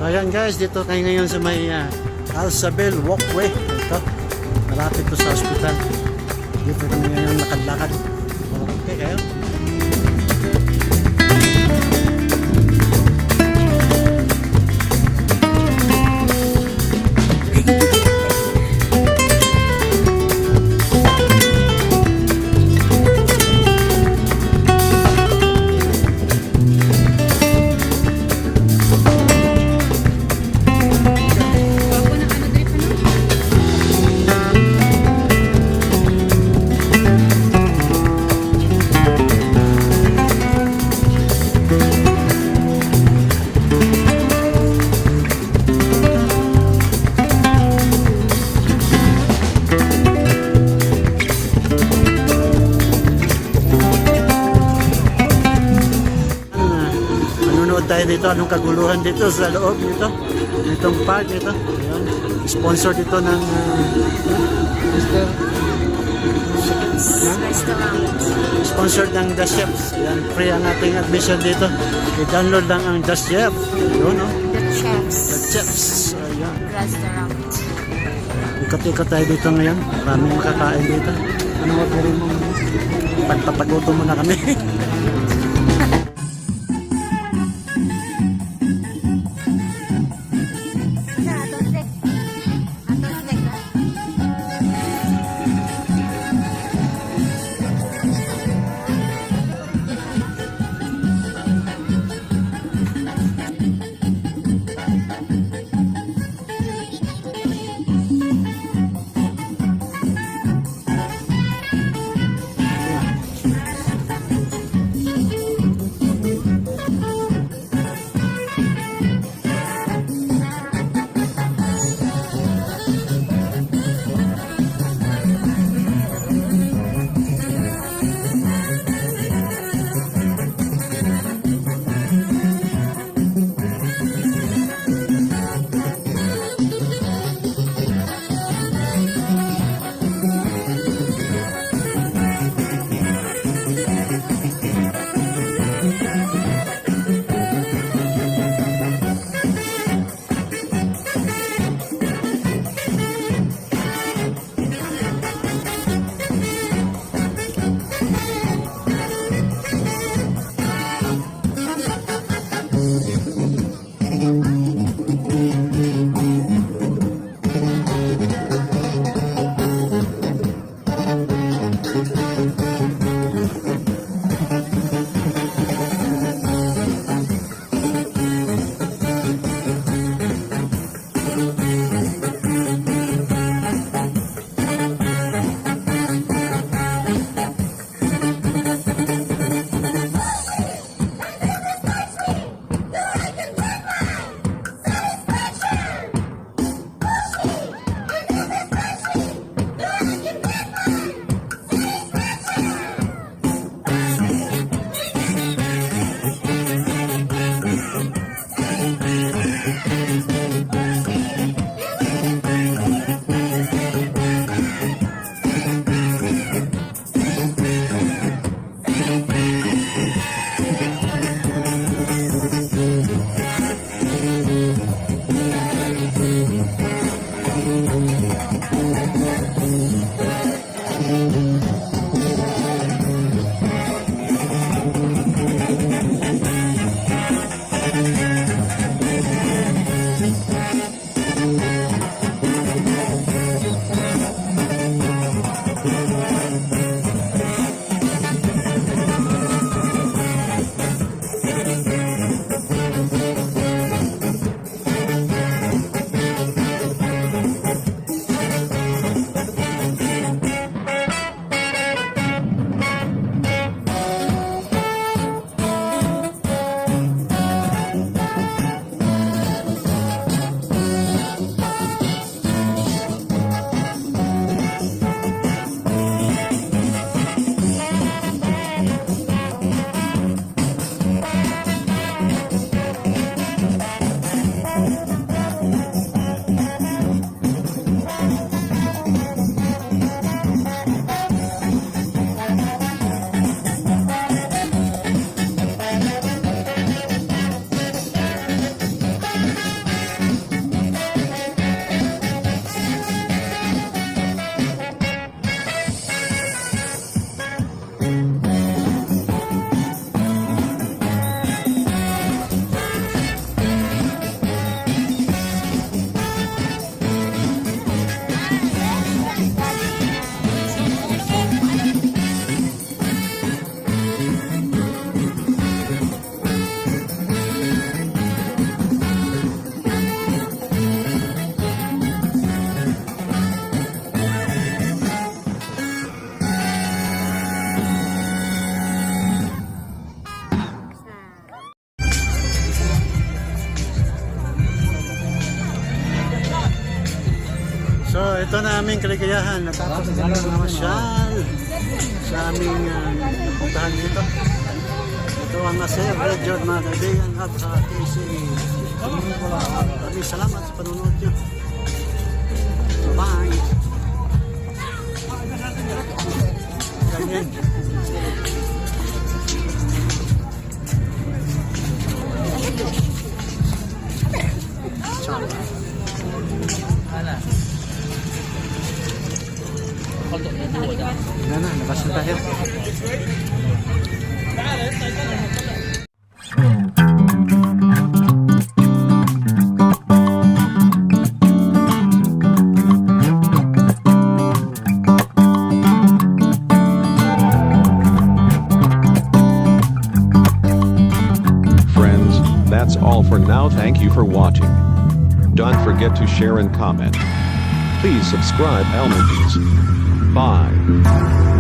ayan guys, dito kayo ngayon sa may Sabel Walkway. Ito, malapit to sa hospital. Dito kami ngayon lakad-lakad. Okay kayo? Tayo dito, anong kaguluhan dito sa loob nito, itong park dito. Ayan. Sponsor dito ng Mr. Sponsor ng The Chefs. Ayan, free ang ating admission dito. I-download lang ang The Chef. Yun, no? The Chefs. The Chefs. Ayan. Restaurant. Ikot-ikot tayo dito ngayon. Maraming makakain dito. Ano wag rin mo? Pagpapagutom mo na kami. So, ito na aming kaligayahan. Natapos na ng masyal sa aming napuntahan dito. Ito ang nasa Red mga kaibigan at sa KC. Maraming salamat sa panonood nyo. Bye! Ganyan. Yan na, labas na tayo. Friends, that's all for now. Thank you for watching. Don't forget to share and comment. Please subscribe Elmovies. Bye.